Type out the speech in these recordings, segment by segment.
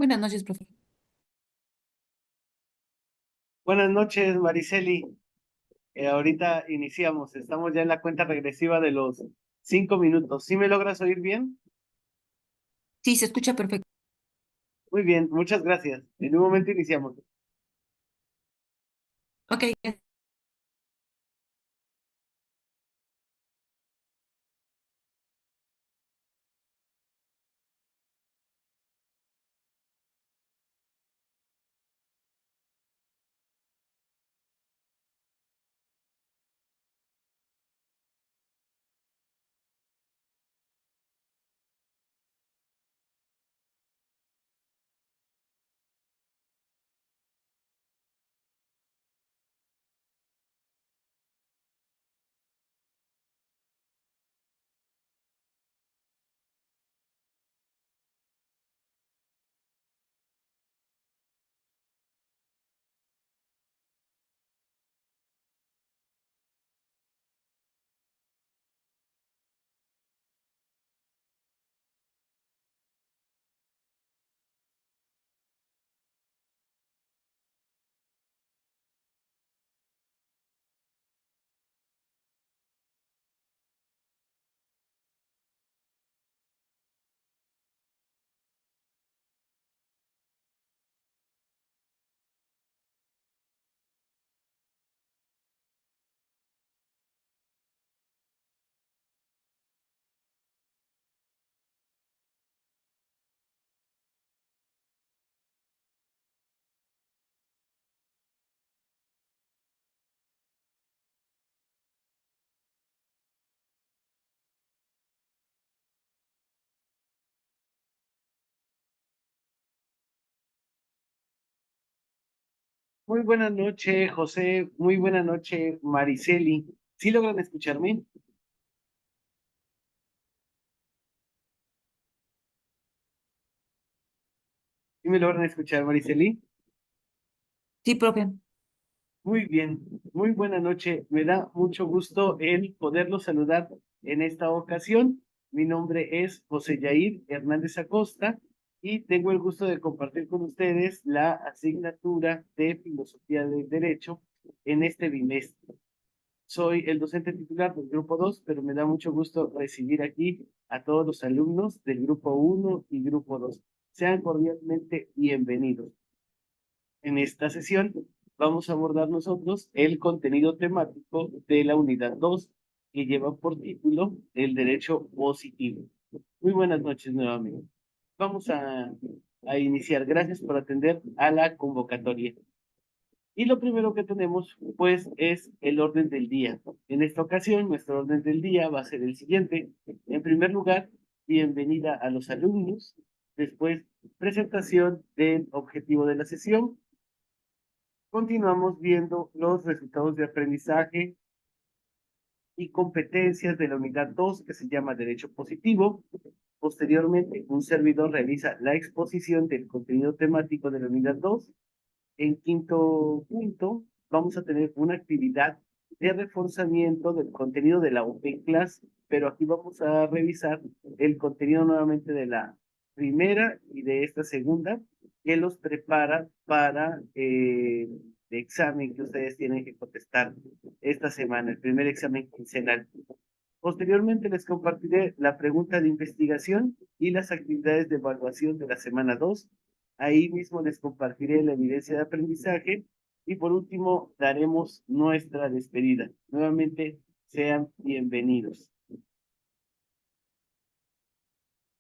Buenas noches, profe. Buenas noches, Mariceli. Ahorita iniciamos. Estamos ya en la cuenta regresiva de los 5 minutos. ¿Sí me logras oír bien? Sí, se escucha perfecto. Muy bien, muchas gracias. En un momento iniciamos. Ok, Muy buena noche, José. Muy buena noche, Mariceli. ¿Sí logran escucharme? ¿Sí me logran escuchar, Mariceli? sí, profe. Muy bien, muy buena noche. Me da mucho gusto el poderlo saludar en esta ocasión. Mi nombre es José Yair Hernández Acosta y tengo el gusto de compartir con ustedes la asignatura de Filosofía del Derecho en este bimestre. Soy el docente titular del grupo 2, pero me da mucho gusto recibir aquí a todos los alumnos del grupo 1 y grupo 2. Sean cordialmente bienvenidos. En esta sesión vamos a abordar nosotros el contenido temático de la unidad 2, que lleva por título el derecho positivo. Muy buenas noches nuevamente. Vamos a iniciar. Gracias por atender a la convocatoria. Y lo primero que tenemos, pues, es el orden del día. En esta ocasión, nuestro orden del día va a ser el siguiente. En primer lugar, bienvenida a los alumnos. Después, presentación del objetivo de la sesión. Continuamos viendo los resultados de aprendizaje y competencias de la unidad 2, que se llama Derecho Positivo. Posteriormente, un servidor realiza la exposición del contenido temático de la unidad 2. En quinto punto, vamos a tener una actividad de reforzamiento del contenido de la Open Class, pero aquí vamos a revisar el contenido nuevamente de la primera y de esta segunda, que los prepara para el examen que ustedes tienen que contestar esta semana, el primer examen quincenal. Posteriormente les compartiré la pregunta de investigación y las actividades de evaluación de la semana 2. Ahí mismo les compartiré la evidencia de aprendizaje y por último daremos nuestra despedida. Nuevamente, sean bienvenidos.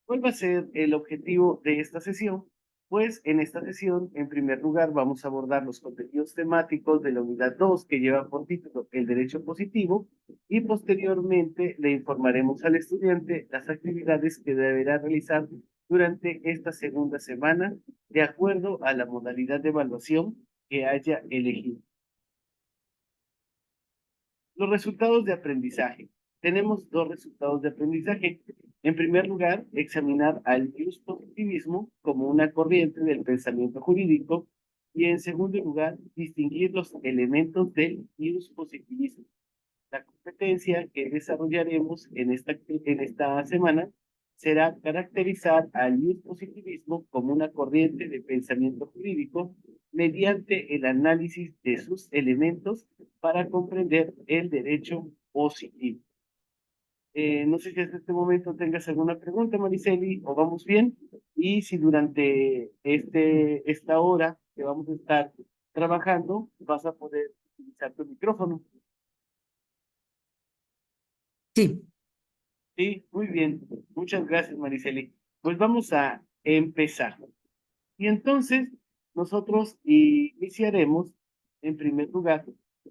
¿Cuál va a ser el objetivo de esta sesión? Pues en esta sesión, en primer lugar, vamos a abordar los contenidos temáticos de la unidad 2 que lleva por título el derecho positivo y posteriormente le informaremos al estudiante las actividades que deberá realizar durante esta segunda semana de acuerdo a la modalidad de evaluación que haya elegido. Los resultados de aprendizaje. Tenemos dos resultados de aprendizaje. En primer lugar, examinar al positivismo como una corriente del pensamiento jurídico y en segundo lugar, distinguir los elementos del positivismo. La competencia que desarrollaremos en esta semana será caracterizar al positivismo como una corriente de pensamiento jurídico mediante el análisis de sus elementos para comprender el derecho positivo. No sé si hasta este momento tengas alguna pregunta, Mariceli, o vamos bien. Y si durante esta hora que vamos a estar trabajando, vas a poder utilizar tu micrófono. Sí, Sí, muy bien. Muchas gracias, Mariceli. Pues vamos a empezar. Y entonces nosotros iniciaremos, en primer lugar,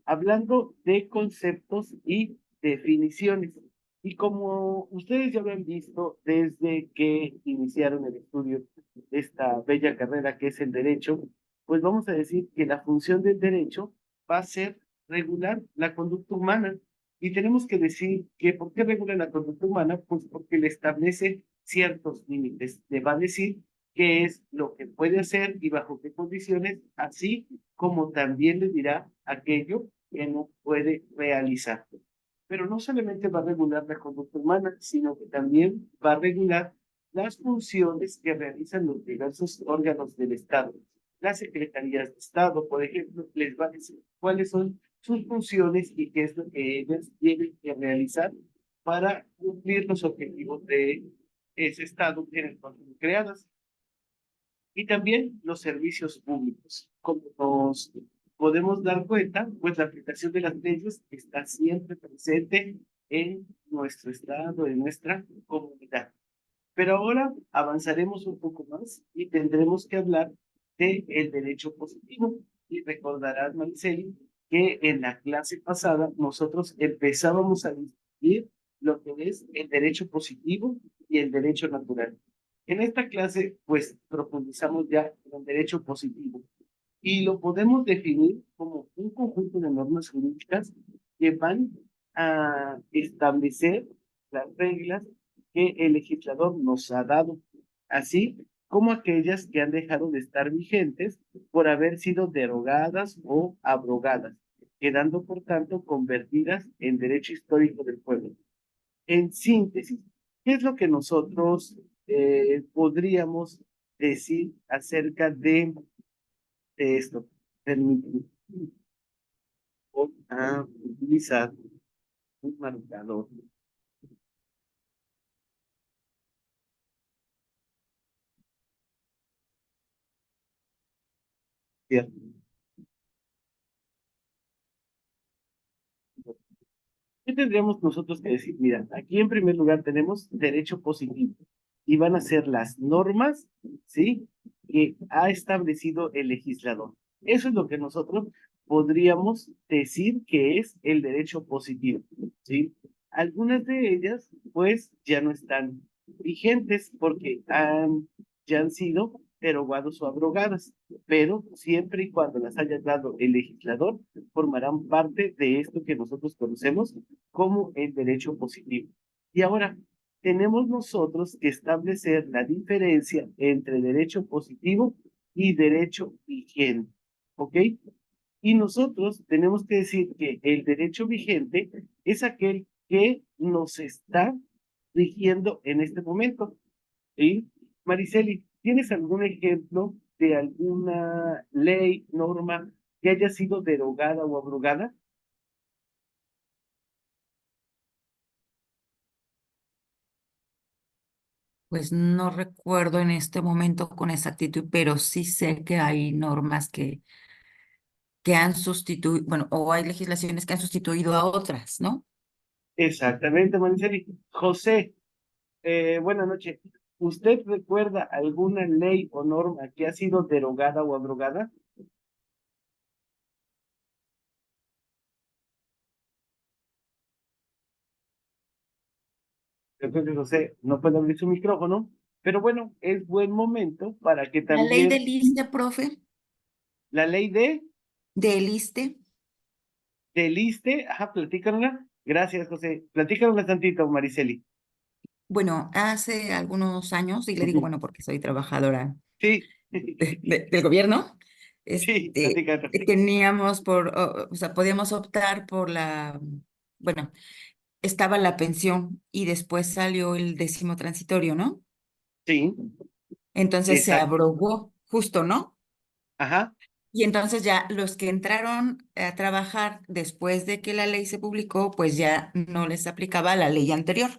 hablando de conceptos y definiciones. Y como ustedes ya lo han visto desde que iniciaron el estudio de esta bella carrera que es el derecho, pues vamos a decir que la función del derecho va a ser regular la conducta humana. Y tenemos que decir que ¿por qué regula la conducta humana? Pues porque le establece ciertos límites. Le va a decir qué es lo que puede hacer y bajo qué condiciones, así como también le dirá aquello que no puede realizar. Pero no solamente va a regular la conducta humana, sino que también va a regular las funciones que realizan los diversos órganos del Estado. Las secretarías de Estado, por ejemplo, les va a decir cuáles son sus funciones y qué es lo que ellas tienen que realizar para cumplir los objetivos de ese Estado en el cual fueron creadas. Y también los servicios públicos. Como nos podemos dar cuenta, pues la aplicación de las leyes está siempre presente en nuestro estado, en nuestra comunidad. Pero ahora avanzaremos un poco más y tendremos que hablar del derecho positivo. Y recordarás, Mariceli, que en la clase pasada nosotros empezábamos a discutir lo que es el derecho positivo y el derecho natural. En esta clase, pues profundizamos ya en el derecho positivo y lo podemos definir como un conjunto de normas jurídicas que van a establecer las reglas que el legislador nos ha dado, así como aquellas que han dejado de estar vigentes por haber sido derogadas o abrogadas, quedando por tanto convertidas en derecho histórico del pueblo. En síntesis, ¿qué es lo que nosotros podríamos decir acerca de esto? Permitir a utilizar un marcador. ¿Cierto? ¿Qué tendríamos nosotros que decir? Mira, aquí en primer lugar tenemos derecho positivo y van a ser las normas, ¿sí? Que ha establecido el legislador. Eso es lo que nosotros podríamos decir que es el derecho positivo, ¿sí? Algunas de ellas, pues, ya no están vigentes porque ya han sido derogados o abrogadas, pero siempre y cuando las haya dado el legislador, formarán parte de esto que nosotros conocemos como el derecho positivo. Y ahora, tenemos nosotros que establecer la diferencia entre derecho positivo y derecho vigente, ¿ok? Y nosotros tenemos que decir que el derecho vigente es aquel que nos está rigiendo en este momento. ¿Sí? Mariceli, ¿tienes algún ejemplo de alguna ley, norma que haya sido derogada o abrogada? pues no recuerdo en este momento con exactitud, pero sí sé que hay normas que han sustituido, bueno, o hay legislaciones que han sustituido a otras, ¿no? Exactamente, Mariceli. José, buenas noches. ¿Usted recuerda alguna ley o norma que ha sido derogada o abrogada? Entonces, José no puede abrir su micrófono, pero bueno, es buen momento para que La ley también del ISSSTE, profe, la ley del ISSSTE. del ISSSTE, ajá, platícanosla. Gracias, José. Platícanosla tantito, Mariceli. Bueno, hace algunos años, y le digo, bueno, porque soy trabajadora Sí, del gobierno, sí, platícanos. teníamos o sea, podíamos optar por bueno, estaba la pensión y después salió el 10º transitorio, ¿no? Sí, Entonces se exacto. abrogó, justo, ¿no? Ajá, Y entonces ya los que entraron a trabajar después de que la ley se publicó, pues ya no les aplicaba la ley anterior.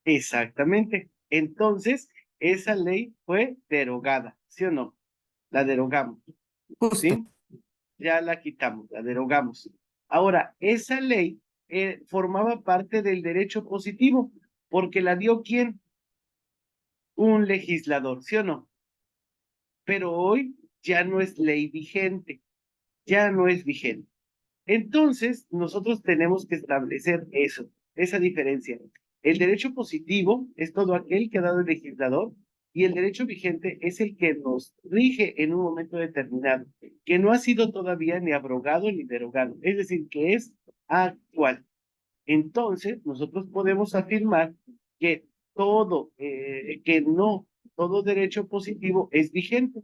exactamente. Entonces, esa ley fue derogada, ¿sí o no? La derogamos, Justo. ¿sí? Ya la quitamos, la derogamos. Ahora, esa ley formaba parte del derecho positivo, porque la dio ¿quién? Un legislador, ¿sí o no? Pero hoy ya no es ley vigente, ya no es vigente. Entonces, nosotros tenemos que establecer eso, esa diferencia. El derecho positivo es todo aquel que ha dado el legislador y el derecho vigente es el que nos rige en un momento determinado, que no ha sido todavía ni abrogado ni derogado, es decir, que es actual. Entonces, nosotros podemos afirmar que todo derecho positivo es vigente.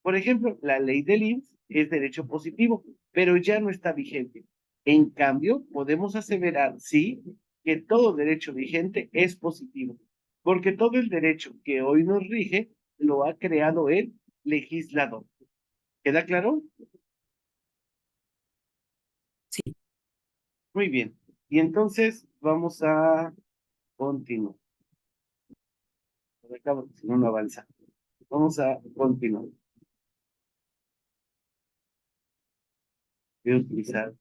Por ejemplo, la ley del IMSS es derecho positivo, pero ya no está vigente. En cambio, podemos aseverar, sí, que todo derecho vigente es positivo, porque todo el derecho que hoy nos rige lo ha creado el legislador. ¿Queda claro? Sí. Muy bien. Y entonces vamos a continuar. Por acá, porque si no, no avanza. Vamos a continuar. Voy a utilizar.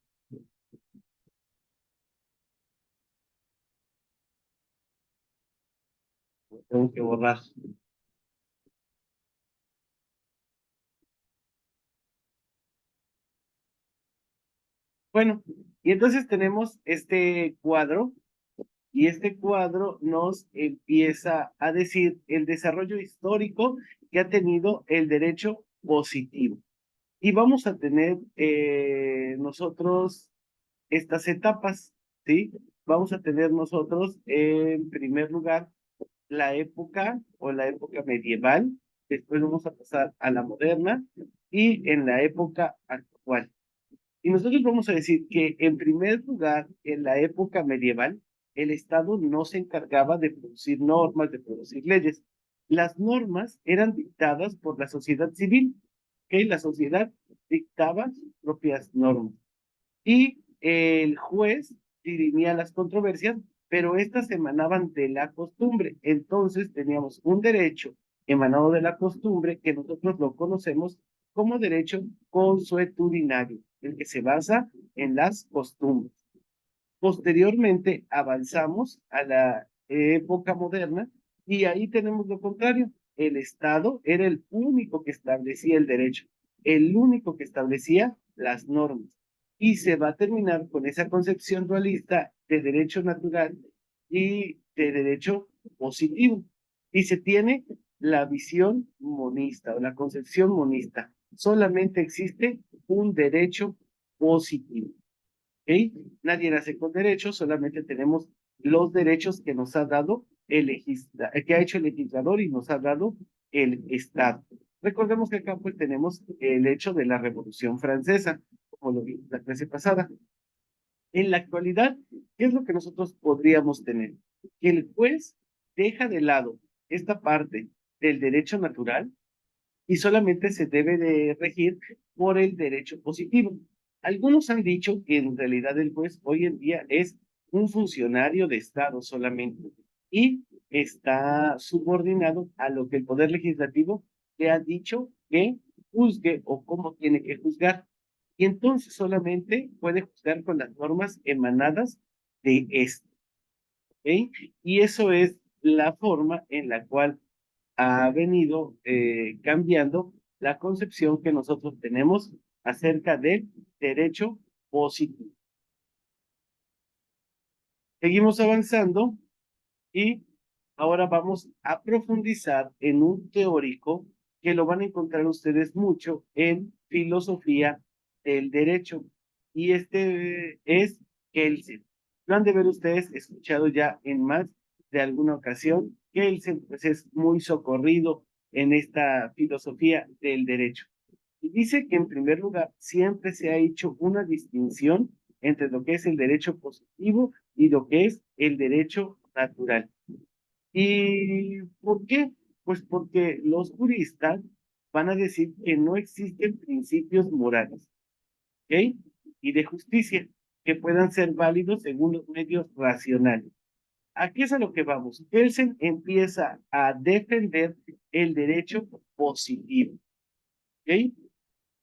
Tengo que borrar. Bueno, y entonces tenemos este cuadro, y este cuadro nos empieza a decir el desarrollo histórico que ha tenido el derecho positivo. Y vamos a tener nosotros estas etapas, ¿sí? Vamos a tener nosotros, en primer lugar, la época o la época medieval, después vamos a pasar a la moderna y en la época actual. Y nosotros vamos a decir que, en primer lugar, en la época medieval, el Estado no se encargaba de producir normas, de producir leyes. Las normas eran dictadas por la sociedad civil, que la sociedad dictaba sus propias normas. Y el juez dirimía las controversias, pero estas emanaban de la costumbre. Entonces teníamos un derecho emanado de la costumbre que nosotros lo conocemos como derecho consuetudinario, el que se basa en las costumbres. Posteriormente avanzamos a la época moderna y ahí tenemos lo contrario. El Estado era el único que establecía el derecho, el único que establecía las normas. Y se va a terminar con esa concepción dualista de derecho natural y de derecho positivo. Y se tiene la visión monista o la concepción monista. Solamente existe un derecho positivo. ¿Ok? Nadie nace con derechos, solamente tenemos los derechos que nos ha dado que ha hecho el legislador y nos ha dado el Estado. Recordemos que acá pues tenemos el hecho de la Revolución Francesa, como lo vimos la clase pasada. En la actualidad, ¿qué es lo que nosotros podríamos tener? Que el juez deja de lado esta parte del derecho natural y solamente se debe de regir por el derecho positivo. Algunos han dicho que en realidad el juez hoy en día es un funcionario de Estado solamente y está subordinado a lo que el Poder Legislativo le ha dicho que juzgue o cómo tiene que juzgar. Y entonces solamente puede juzgar con las normas emanadas de este. ¿Ok? Y eso es la forma en la cual ha venido cambiando la concepción que nosotros tenemos acerca del derecho positivo. Seguimos avanzando y ahora vamos a profundizar en un teórico que lo van a encontrar ustedes mucho en filosofía del derecho, y este es Kelsen. Lo han de ver ustedes escuchado ya en más de alguna ocasión. Kelsen pues es muy socorrido en esta filosofía del derecho. Y dice que, en primer lugar, siempre se ha hecho una distinción entre lo que es el derecho positivo y lo que es el derecho natural. ¿Y por qué? Pues porque los juristas van a decir que no existen principios morales, ¿ok? Y de justicia que puedan ser válidos según los medios racionales. Aquí es a lo que vamos. Kelsen empieza a defender el derecho positivo, ¿ok?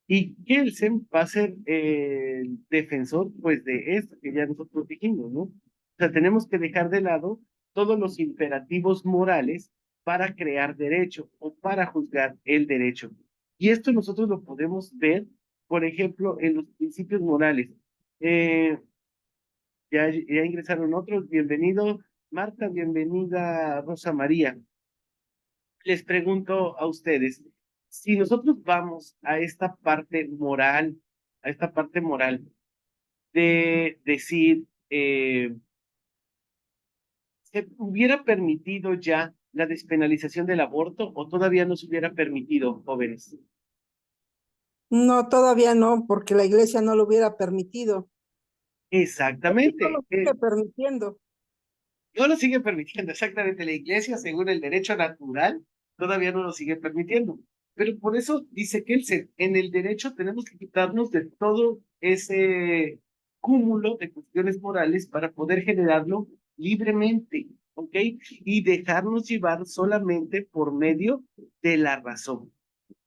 Y Kelsen va a ser el defensor, pues, de esto que ya nosotros dijimos, ¿no? O sea, tenemos que dejar de lado todos los imperativos morales para crear derecho o para juzgar el derecho. Y esto nosotros lo podemos ver, por ejemplo, en los principios morales. Eh, ya ingresaron otros. Bienvenido, Marta, bienvenida, Rosa María. Les pregunto a ustedes, si nosotros vamos a esta parte moral de decir, ¿se hubiera permitido ya la despenalización del aborto o todavía no se hubiera permitido, jóvenes? No, todavía no, porque la iglesia no lo hubiera permitido. No Exactamente. lo sigue permitiendo. No lo sigue permitiendo, exactamente. La iglesia, según el derecho natural, todavía no lo sigue permitiendo. Pero por eso dice que en el derecho tenemos que quitarnos de todo ese cúmulo de cuestiones morales para poder generarlo libremente, ¿ok? Y dejarnos llevar solamente por medio de la razón,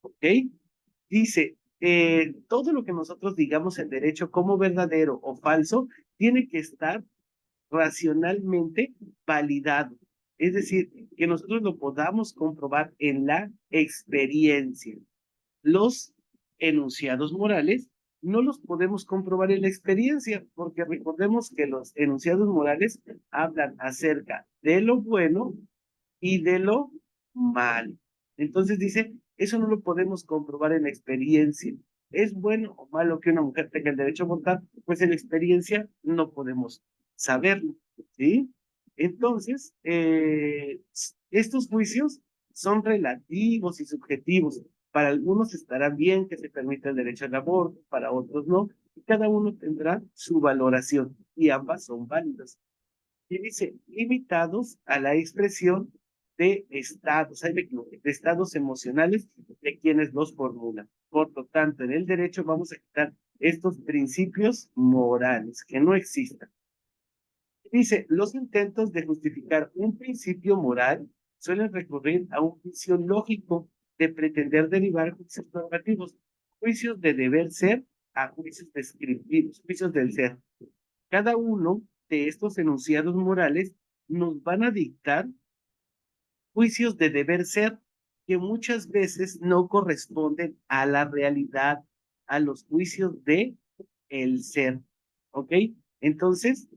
¿ok? Dice, todo lo que nosotros digamos en derecho como verdadero o falso tiene que estar racionalmente validado. Es decir, que nosotros lo podamos comprobar en la experiencia. Los enunciados morales no los podemos comprobar en la experiencia, porque recordemos que los enunciados morales hablan acerca de lo bueno y de lo malo. Entonces dice, eso no lo podemos comprobar en la experiencia. ¿Es bueno o malo que una mujer tenga el derecho a votar? Pues en la experiencia no podemos saberlo, ¿sí? Entonces, estos juicios son relativos y subjetivos. Para algunos estará bien que se permita el derecho al aborto, para otros no. Y cada uno tendrá su valoración y ambas son válidas. Y dice, limitados a la expresión de estados, ahí me equivoqué, de estados emocionales de quienes los formulan. Por lo tanto, en el derecho vamos a quitar estos principios morales que no existan. Dice, los intentos de justificar un principio moral suelen recurrir a un juicio lógico de pretender derivar juicios normativos, juicios de deber ser a juicios descriptivos, juicios del ser. Cada uno de estos enunciados morales nos van a dictar juicios de deber ser que muchas veces no corresponden a la realidad, a los juicios de el ser. ¿Ok? Entonces,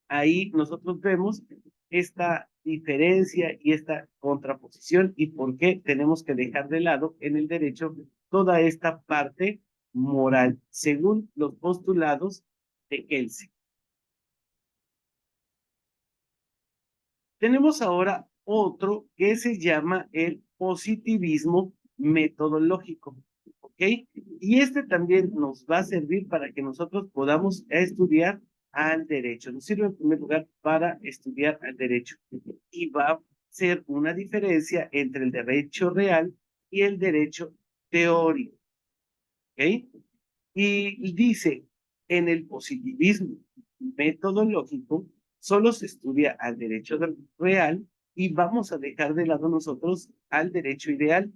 ahí nosotros vemos esta diferencia y esta contraposición y por qué tenemos que dejar de lado en el derecho toda esta parte moral, según los postulados de Kelsen. Tenemos ahora otro que se llama el positivismo metodológico, ¿ok? Y este también nos va a servir para que nosotros podamos estudiar al derecho. Nos sirve en primer lugar para estudiar al derecho. Y va a ser una diferencia entre el derecho real y el derecho teórico, ¿ok? Y dice, en el positivismo metodológico, solo se estudia al derecho real y vamos a dejar de lado nosotros al derecho ideal,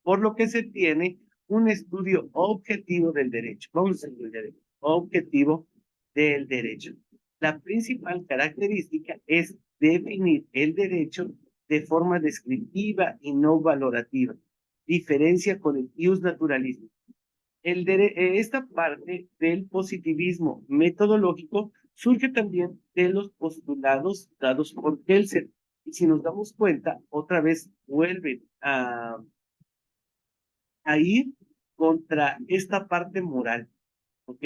por lo que se tiene un estudio objetivo del derecho. Vamos a estudiar objetivo del derecho. La principal característica es definir el derecho de forma descriptiva y no valorativa. Diferencia con el ius naturalismo. Esta parte del positivismo metodológico surge también de los postulados dados por Kelsen. Y si nos damos cuenta, otra vez vuelven a ir contra esta parte moral, ¿ok?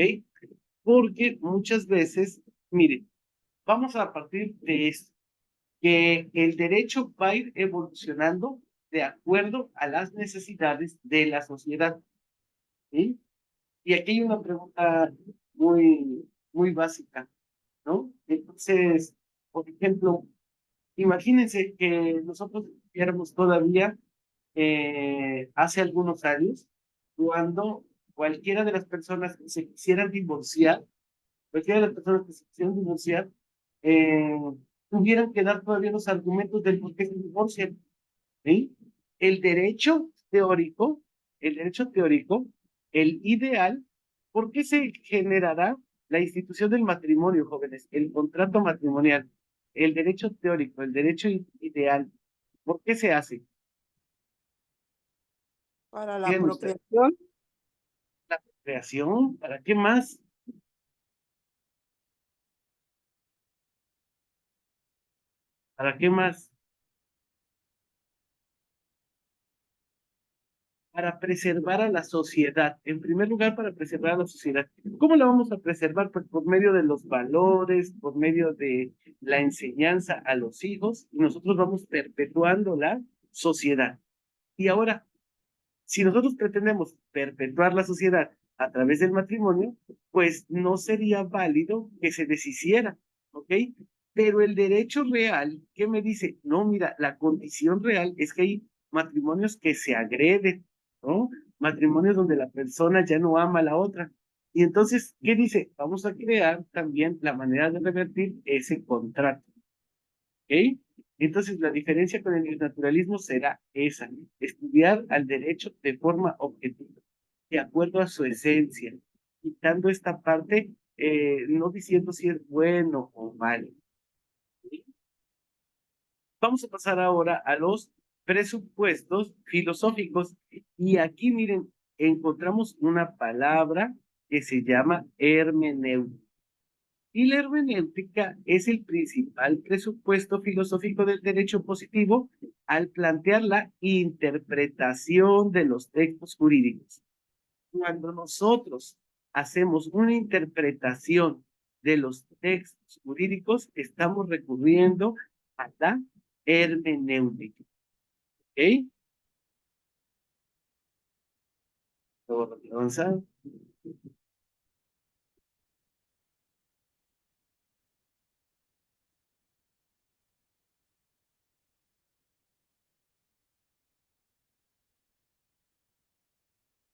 Porque muchas veces, miren, vamos a partir de esto, que el derecho va a ir evolucionando de acuerdo a las necesidades de la sociedad, ¿sí? Y aquí hay una pregunta muy básica, ¿no? Entonces, por ejemplo, imagínense que nosotros viéramos todavía hace algunos años, cuando cualquiera de las personas que se quisieran divorciar, cualquiera de las personas que se quisieran divorciar, eh, tuvieran que dar todavía los argumentos del por qué se divorcian, ¿sí? El derecho teórico, el derecho teórico, el ideal, ¿por qué se generará la institución del matrimonio, jóvenes? El contrato matrimonial, el derecho teórico, el derecho ideal, ¿por qué se hace? Para la Díganme ustedes, procreación, ¿la creación? ¿Para qué más? ¿Para qué más? Para preservar a la sociedad. En primer lugar, para preservar a la sociedad. ¿Cómo la vamos a preservar? Pues por medio de los valores, por medio de la enseñanza a los hijos, y nosotros vamos perpetuando la sociedad. Y ahora, si nosotros pretendemos perpetuar la sociedad a través del matrimonio, pues no sería válido que se deshiciera, ¿ok? Pero el derecho real, ¿qué me dice? No, mira, la condición real es que hay matrimonios que se agreden, ¿no? Matrimonios donde la persona ya no ama a la otra. Y entonces, ¿qué dice? Vamos a crear también la manera de revertir ese contrato, ¿ok? Entonces, la diferencia con el naturalismo será esa, estudiar al derecho de forma objetiva, de acuerdo a su esencia, quitando esta parte, no diciendo si es bueno o malo. ¿Sí? Vamos a pasar ahora a los presupuestos filosóficos. Y aquí, miren, encontramos una palabra que se llama hermenéutica. Y la hermenéutica es el principal presupuesto filosófico del derecho positivo al plantear la interpretación de los textos jurídicos. Cuando nosotros hacemos una interpretación de los textos jurídicos, estamos recurriendo a la hermenéutica. ¿Ok? Avanzar.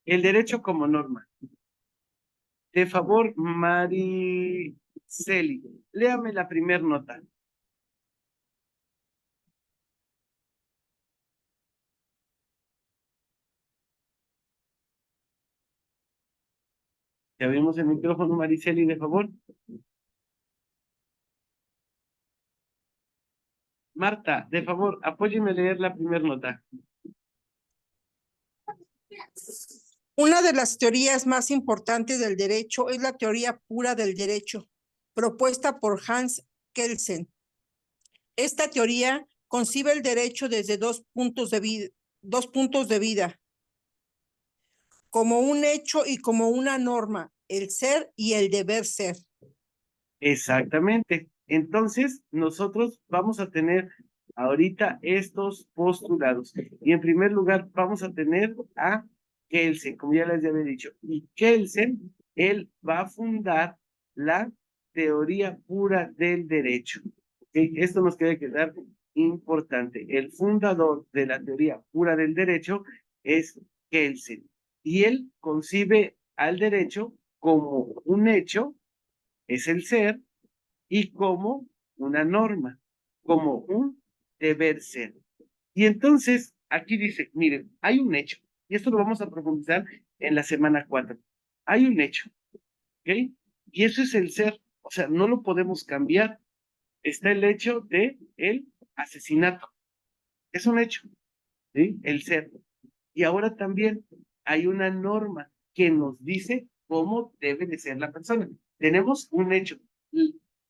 El derecho como norma. De favor, Mariceli, léame la primer nota. ¿Ya abrimos el micrófono, Mariceli, de favor? Marta, de favor, apóyeme a leer la primera nota. una de las teorías más importantes del derecho es la teoría pura del derecho, propuesta por Hans Kelsen. Esta teoría concibe el derecho desde dos puntos de vida, como un hecho y como una norma, el ser y el deber ser. Exactamente. Entonces, nosotros vamos a tener ahorita estos postulados. Y en primer lugar, vamos a tener a Kelsen, como ya les había dicho. Y Kelsen, él va a fundar la teoría pura del derecho. ¿Okay? Esto nos quiere quedar importante. El fundador de la teoría pura del derecho es Kelsen. Y él concibe al derecho como un hecho, es el ser, y como una norma, como un deber ser. Y entonces, aquí dice, miren, hay un hecho, y esto lo vamos a profundizar en la semana 4. Hay un hecho, ¿ok? Y eso es el ser, o sea, no lo podemos cambiar. Está el hecho de el asesinato, es un hecho, ¿sí? El ser. Y ahora también hay una norma que nos dice cómo debe de ser la persona. Tenemos un hecho,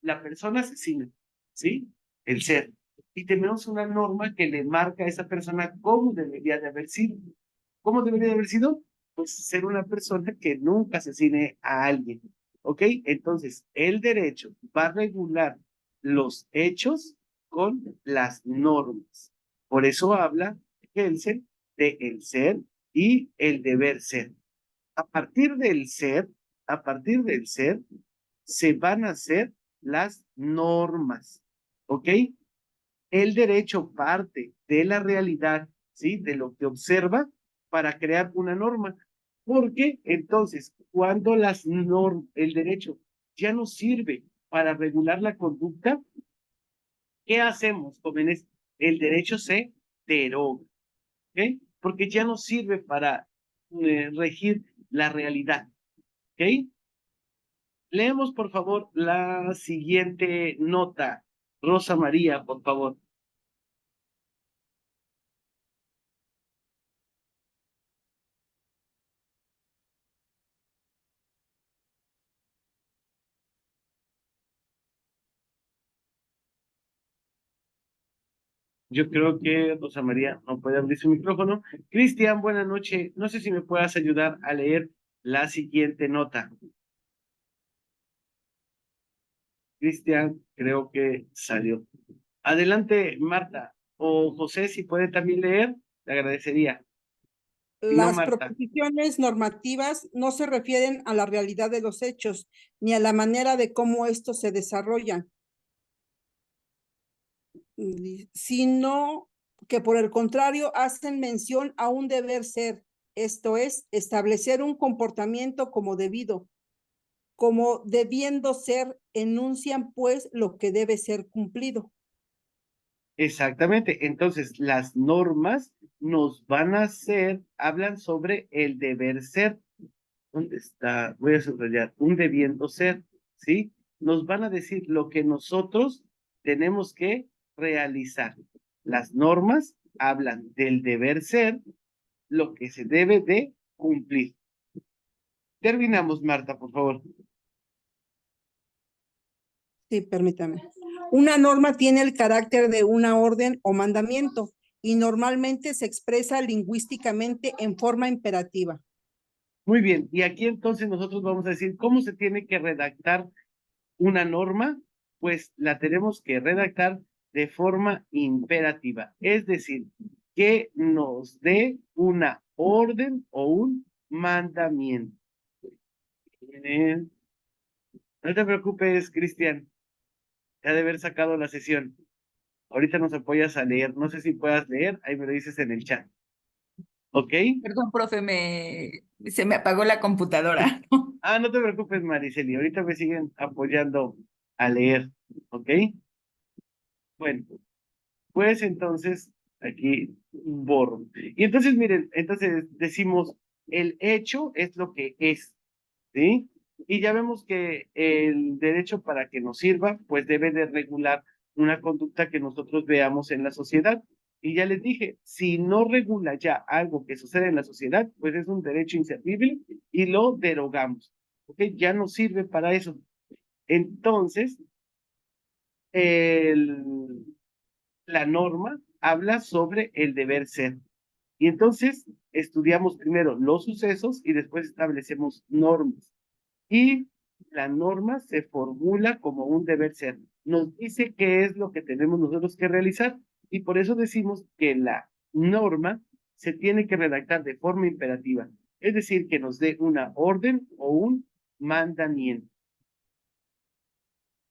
la persona asesina, ¿sí? El ser. Y tenemos una norma que le marca a esa persona cómo debería de haber sido. ¿Cómo debería de haber sido? Pues ser una persona que nunca asesine a alguien, ¿ok? Entonces, el derecho va a regular los hechos con las normas. Por eso habla Kelsen de el ser y el deber ser. A partir del ser, a partir del ser, se van a hacer las normas, ¿ok? El derecho parte de la realidad, ¿sí? De lo que observa para crear una norma. Porque entonces, cuando el derecho ya no sirve para regular la conducta, ¿qué hacemos, jóvenes? El derecho se deroga, ¿ok? Porque ya no sirve para regir la realidad, ¿ok? Leemos, por favor, la siguiente nota. Rosa María, por favor. Yo creo que Rosa María no puede abrir su micrófono. Cristian, buenas noches. No sé si me puedas ayudar a leer la siguiente nota. Cristian, creo que salió. Adelante, Marta. O José, si puede también leer, le agradecería. Y no, Las Marta. proposiciones normativas no se refieren a la realidad de los hechos ni a la manera de cómo estos se desarrollan, sino que por el contrario hacen mención a un deber ser, esto es, establecer un comportamiento como debido, como debiendo ser, enuncian pues lo que debe ser cumplido. Exactamente. Entonces, las normas nos van a hacer, hablan sobre el deber ser. ¿Dónde está? Voy a subrayar, un debiendo ser, ¿sí? Nos van a decir lo que nosotros tenemos que realizar. Las normas hablan del deber ser, lo que se debe de cumplir. Terminamos, Marta, por favor. Sí, permítame. Una norma tiene el carácter de una orden o mandamiento y normalmente se expresa lingüísticamente en forma imperativa. Muy bien, y aquí entonces nosotros vamos a decir cómo se tiene que redactar una norma, pues la tenemos que redactar de forma imperativa, es decir, que nos dé una orden o un mandamiento. Bien. No te preocupes, Cristian, ya de haber sacado la sesión. Ahorita nos apoyas a leer, no sé si puedas leer, ahí me lo dices en el chat, ¿ok? Perdón, profe, se me apagó la computadora. Ah, no te preocupes, Mariceli, ahorita me siguen apoyando a leer, ¿ok? Bueno, pues entonces aquí borro. Y entonces, miren, entonces decimos, el hecho es lo que es, ¿sí? Y ya vemos que el derecho para que nos sirva, pues debe de regular una conducta que nosotros veamos en la sociedad. Y ya les dije, si no regula ya algo que sucede en la sociedad, pues es un derecho inservible y lo derogamos, ¿ok? Ya no sirve para eso. Entonces, el, la norma habla sobre el deber ser. Y entonces estudiamos primero los sucesos y después establecemos normas. Y la norma se formula como un deber ser. Nos dice qué es lo que tenemos nosotros que realizar y por eso decimos que la norma se tiene que redactar de forma imperativa, es decir, que nos dé una orden o un mandamiento.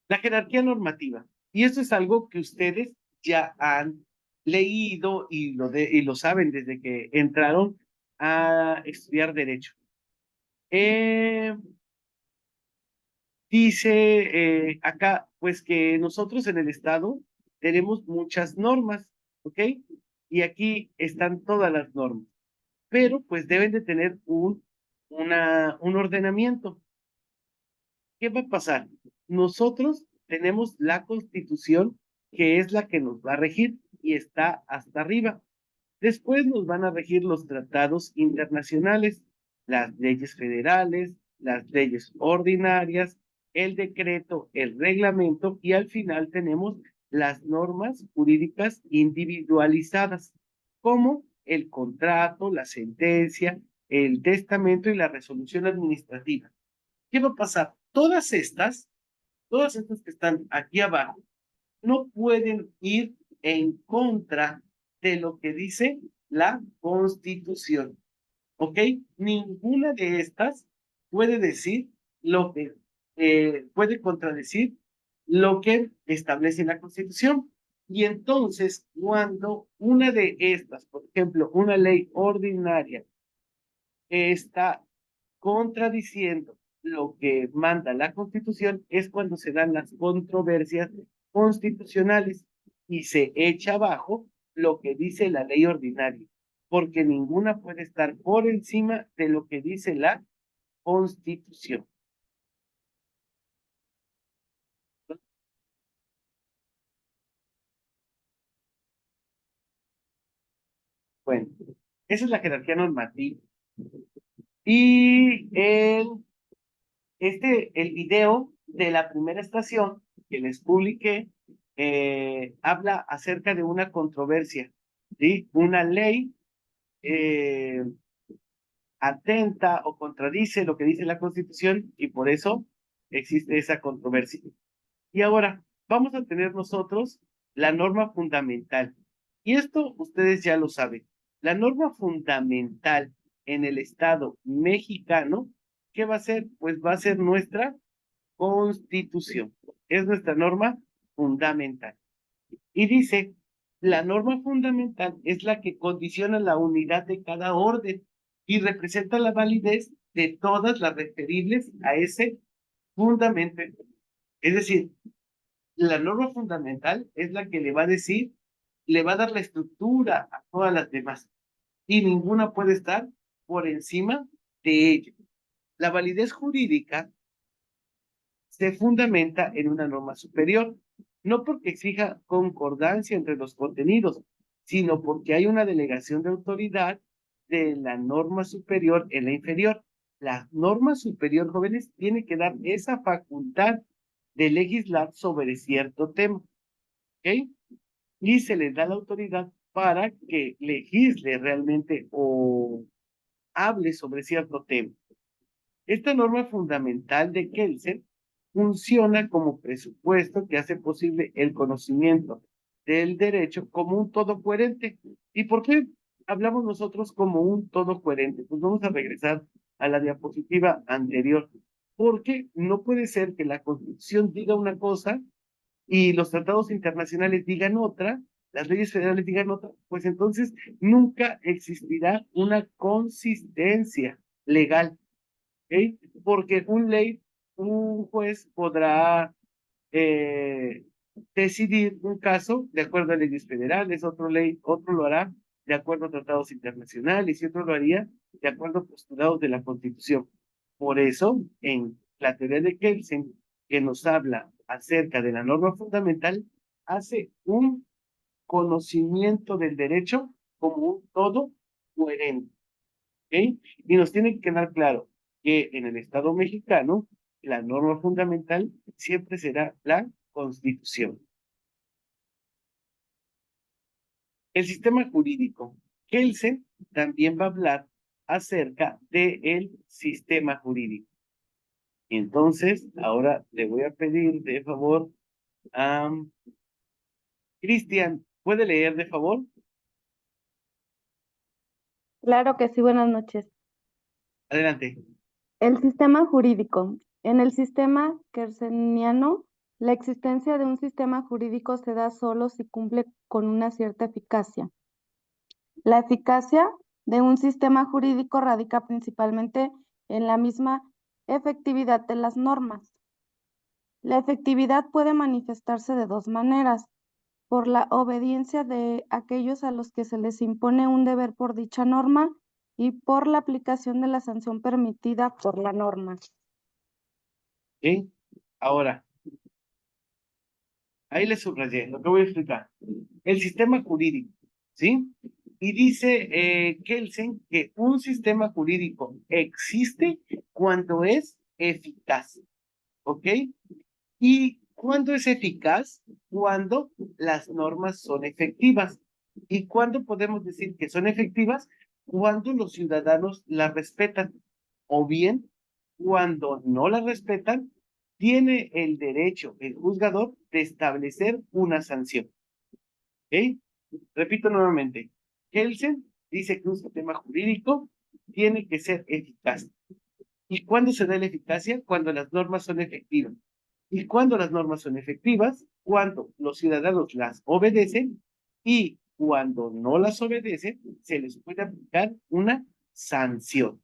La jerarquía normativa. Y esto es algo que ustedes ya han leído y lo saben desde que entraron a estudiar derecho. Dice acá, pues que nosotros en el Estado tenemos muchas normas, ¿ok? Y aquí están todas las normas, pero pues deben de tener un ordenamiento. ¿Qué va a pasar? Nosotros tenemos la Constitución, que es la que nos va a regir y está hasta arriba. Después nos van a regir los tratados internacionales, las leyes federales, las leyes ordinarias, el decreto, el reglamento y al final tenemos las normas jurídicas individualizadas, como el contrato, la sentencia, el testamento y la resolución administrativa. ¿Qué va a pasar? Todas estas que están aquí abajo, no pueden ir en contra de lo que dice la Constitución. ¿Ok? Ninguna de estas puede decir lo que puede contradecir lo que establece la Constitución. Y entonces, cuando una de estas, por ejemplo, una ley ordinaria, está contradiciendo lo que manda la Constitución, es cuando se dan las controversias constitucionales y se echa abajo lo que dice la ley ordinaria, porque ninguna puede estar por encima de lo que dice la Constitución. Bueno, esa es la jerarquía normativa. Y el video de la primera estación que les publiqué habla acerca de una controversia, ¿sí? Una ley atenta o contradice lo que dice la Constitución y por eso existe esa controversia. Y ahora vamos a tener nosotros la norma fundamental. Y esto ustedes ya lo saben. La norma fundamental en el Estado mexicano, ¿qué va a ser? Pues va a ser nuestra Constitución. Es nuestra norma fundamental. Y dice, la norma fundamental es la que condiciona la unidad de cada orden y representa la validez de todas las referibles a ese fundamento. Es decir, la norma fundamental es la que le va a decir, le va a dar la estructura a todas las demás y ninguna puede estar por encima de ello. La validez jurídica se fundamenta en una norma superior, no porque exija concordancia entre los contenidos, sino porque hay una delegación de autoridad de la norma superior en la inferior. La norma superior, jóvenes, tiene que dar esa facultad de legislar sobre cierto tema, ¿ok? Y se le da la autoridad para que legisle realmente o hable sobre cierto tema. Esta norma fundamental de Kelsen funciona como presupuesto que hace posible el conocimiento del derecho como un todo coherente. ¿Y por qué hablamos nosotros como un todo coherente? Pues vamos a regresar a la diapositiva anterior, porque no puede ser que la Constitución diga una cosa y los tratados internacionales digan otra, las leyes federales digan otra, pues entonces nunca existirá una consistencia legal. ¿Ok? Porque un juez podrá decidir un caso de acuerdo a leyes federales, otro lo hará de acuerdo a tratados internacionales y otro lo haría de acuerdo a postulados de la Constitución. Por eso, en la teoría de Kelsen, que nos habla acerca de la norma fundamental, hace un conocimiento del derecho como un todo coherente. ¿Ok? Y nos tiene que quedar claro que en el Estado mexicano la norma fundamental siempre será la Constitución. El sistema jurídico. Kelsen también va a hablar acerca del sistema jurídico. Entonces, ahora le voy a pedir de favor a Cristian, ¿puede leer de favor? Claro que sí, buenas noches. Adelante. El sistema jurídico. En el sistema kerseniano, la existencia de un sistema jurídico se da solo si cumple con una cierta eficacia. La eficacia de un sistema jurídico radica principalmente en la misma efectividad de las normas. La efectividad puede manifestarse de dos maneras: por la obediencia de aquellos a los que se les impone un deber por dicha norma y por la aplicación de la sanción permitida por la norma. ¿Sí? Ahora, ahí le subrayé lo que voy a explicar. El sistema jurídico, ¿sí? Y dice Kelsen que un sistema jurídico existe cuando es eficaz, ¿ok? ¿Y cuándo es eficaz? Cuando las normas son efectivas. ¿Y cuándo podemos decir que son efectivas? Cuando los ciudadanos las respetan. O bien, cuando no las respetan, tiene el derecho el juzgador de establecer una sanción. ¿Ok? Repito nuevamente. Kelsen dice que un sistema jurídico tiene que ser eficaz. ¿Y cuándo se da la eficacia? Cuando las normas son efectivas. ¿Y cuándo las normas son efectivas? Cuando los ciudadanos las obedecen y cuando no las obedecen, se les puede aplicar una sanción.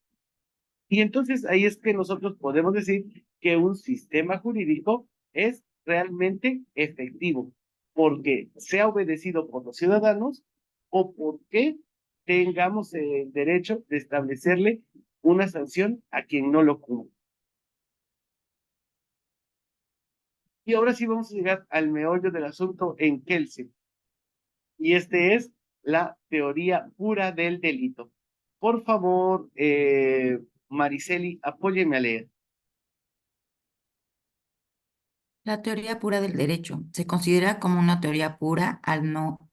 Y entonces ahí es que nosotros podemos decir que un sistema jurídico es realmente efectivo, porque sea obedecido por los ciudadanos o porque tengamos el derecho de establecerle una sanción a quien no lo cumpla. Y ahora sí vamos a llegar al meollo del asunto en Kelsen. Y este es la teoría pura del delito. Por favor, Mariceli, apóyeme a leer. La teoría pura del derecho se considera como una teoría pura al no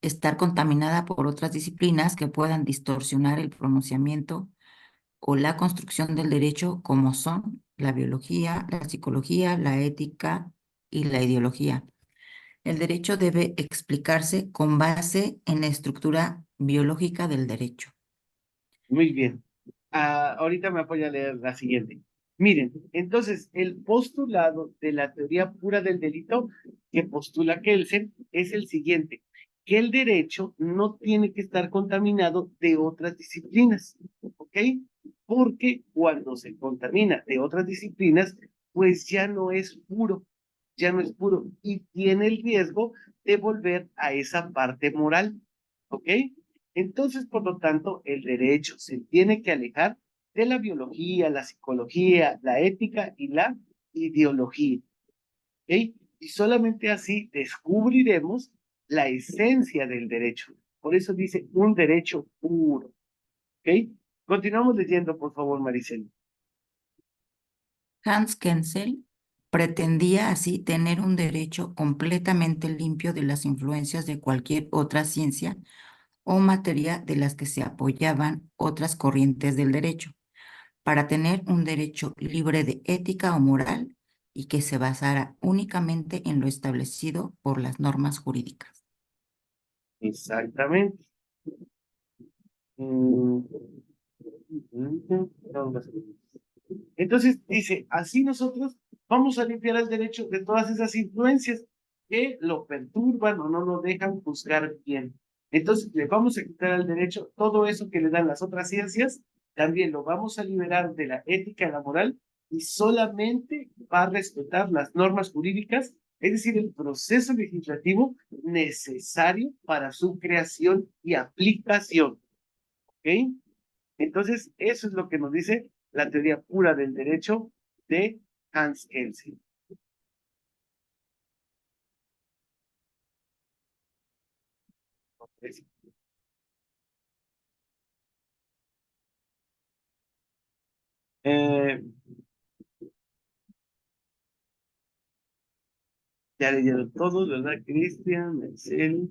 estar contaminada por otras disciplinas que puedan distorsionar el pronunciamiento o la construcción del derecho, como son la biología, la psicología, la ética y la ideología. El derecho debe explicarse con base en la estructura biológica del derecho. Muy bien. Ahorita me apoya a leer la siguiente. Miren, entonces el postulado de la teoría pura del delito que postula Kelsen es el siguiente, que el derecho no tiene que estar contaminado de otras disciplinas, ¿ok? Porque cuando se contamina de otras disciplinas, pues ya no es puro, ya no es puro y tiene el riesgo de volver a esa parte moral, ¿ok? Entonces, por lo tanto, el derecho se tiene que alejar de la biología, la psicología, la ética y la ideología. ¿Ok? Y solamente así descubriremos la esencia del derecho. Por eso dice un derecho puro. ¿Ok? Continuamos leyendo, por favor, Maricel. Hans Kelsen pretendía así tener un derecho completamente limpio de las influencias de cualquier otra ciencia o materia de las que se apoyaban otras corrientes del derecho, para tener un derecho libre de ética o moral y que se basara únicamente en lo establecido por las normas jurídicas. Exactamente. Mm. Entonces dice, así nosotros vamos a limpiar al derecho de todas esas influencias que lo perturban o no lo dejan juzgar bien. Entonces le vamos a quitar al derecho todo eso que le dan las otras ciencias, también lo vamos a liberar de la ética y la moral y solamente va a respetar las normas jurídicas, es decir, el proceso legislativo necesario para su creación y aplicación. ¿Ok? Entonces, eso es lo que nos dice la teoría pura del derecho de Hans Kelsen. Eh, ya leyeron todos, ¿verdad? Cristian, Marcel,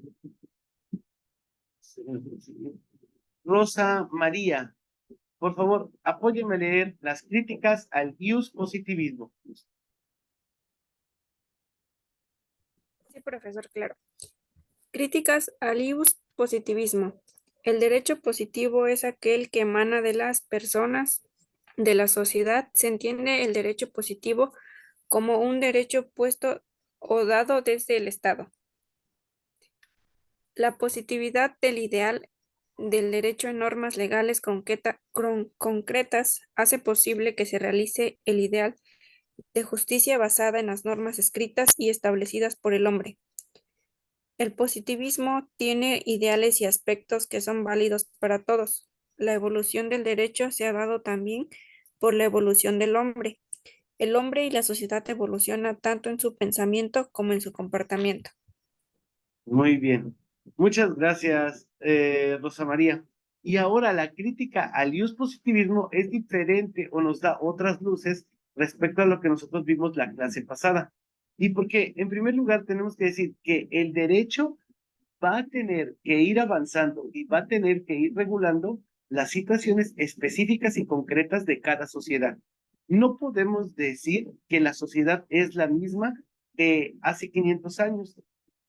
Rosa María, por favor, apóyenme a leer las críticas al ius positivismo. Sí, profesor, claro. Críticas al ius positivismo. El derecho positivo es aquel que emana de las personas, de la sociedad. Se entiende el derecho positivo como un derecho puesto o dado desde el Estado. La positividad del ideal del derecho en normas legales concretas hace posible que se realice el ideal de justicia basada en las normas escritas y establecidas por el hombre. El positivismo tiene ideales y aspectos que son válidos para todos. La evolución del derecho se ha dado también por la evolución del hombre. El hombre y la sociedad evoluciona tanto en su pensamiento como en su comportamiento. Muy bien. Muchas gracias, Rosa María. Y ahora la crítica al ius positivismo es diferente o nos da otras luces respecto a lo que nosotros vimos la clase pasada. Y porque, en primer lugar, tenemos que decir que el derecho va a tener que ir avanzando y va a tener que ir regulando las situaciones específicas y concretas de cada sociedad. No podemos decir que la sociedad es la misma de hace 500 años.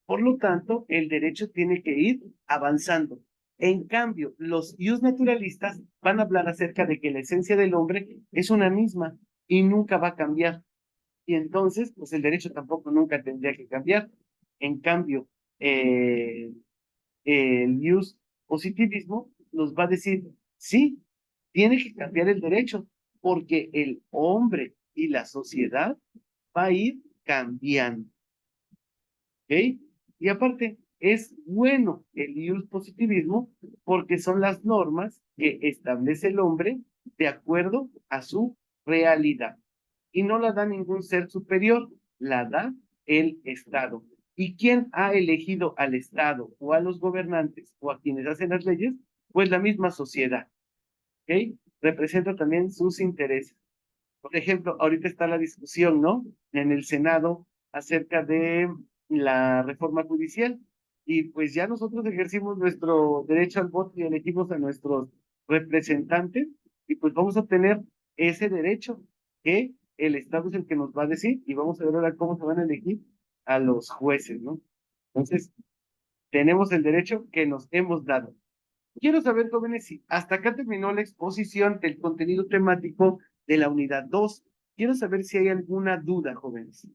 Por lo tanto, el derecho tiene que ir avanzando. En cambio, los naturalistas van a hablar acerca de que la esencia del hombre es una misma y nunca va a cambiar. Y entonces, pues el derecho tampoco nunca tendría que cambiar. En cambio, el ius positivismo nos va a decir, sí, tiene que cambiar el derecho, porque el hombre y la sociedad va a ir cambiando. ¿Ok? Y aparte, es bueno el ius positivismo porque son las normas que establece el hombre de acuerdo a su realidad. Y no la da ningún ser superior, la da el Estado. ¿Y quién ha elegido al Estado o a los gobernantes o a quienes hacen las leyes? Pues la misma sociedad. ¿Ok? Representa también sus intereses. Por ejemplo, ahorita está la discusión, ¿no? En el Senado acerca de la reforma judicial. Y pues ya nosotros ejercimos nuestro derecho al voto y elegimos a nuestros representantes y pues vamos a tener ese derecho que el Estado es el que nos va a decir y vamos a ver ahora cómo se van a elegir a los jueces, ¿no? Entonces, tenemos el derecho que nos hemos dado. Quiero saber, jóvenes, si hasta acá terminó la exposición del contenido temático de la unidad 2. Quiero saber si hay alguna duda, jóvenes.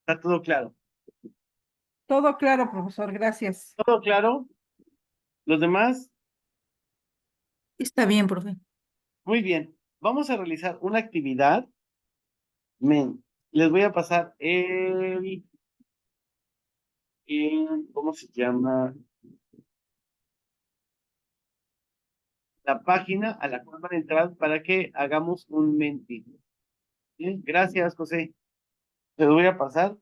¿Está todo claro? Todo claro, profesor, gracias. ¿Todo claro? ¿Los demás? Está bien, profe. Muy bien. Vamos a realizar una actividad. Les voy a pasar ¿cómo se llama? La página a la cual van a entrar para que hagamos un menti. Bien, gracias, José. Les voy a pasar.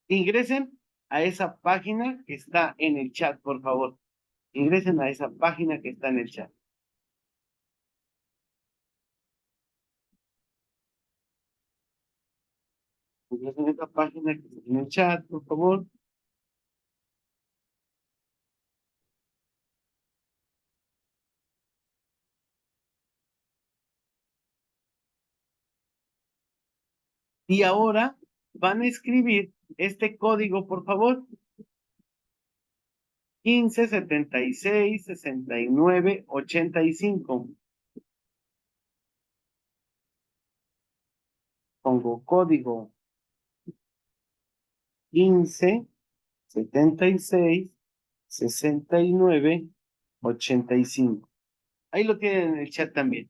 Ingresen a esa página que está en el chat, por favor. Ingresen a esa página que está en el chat. Ingresen a esa página que está en el chat, por favor. Y ahora van a escribir este código, por favor. 15766985. Pongo código 15766985. Ahí lo tienen en el chat también.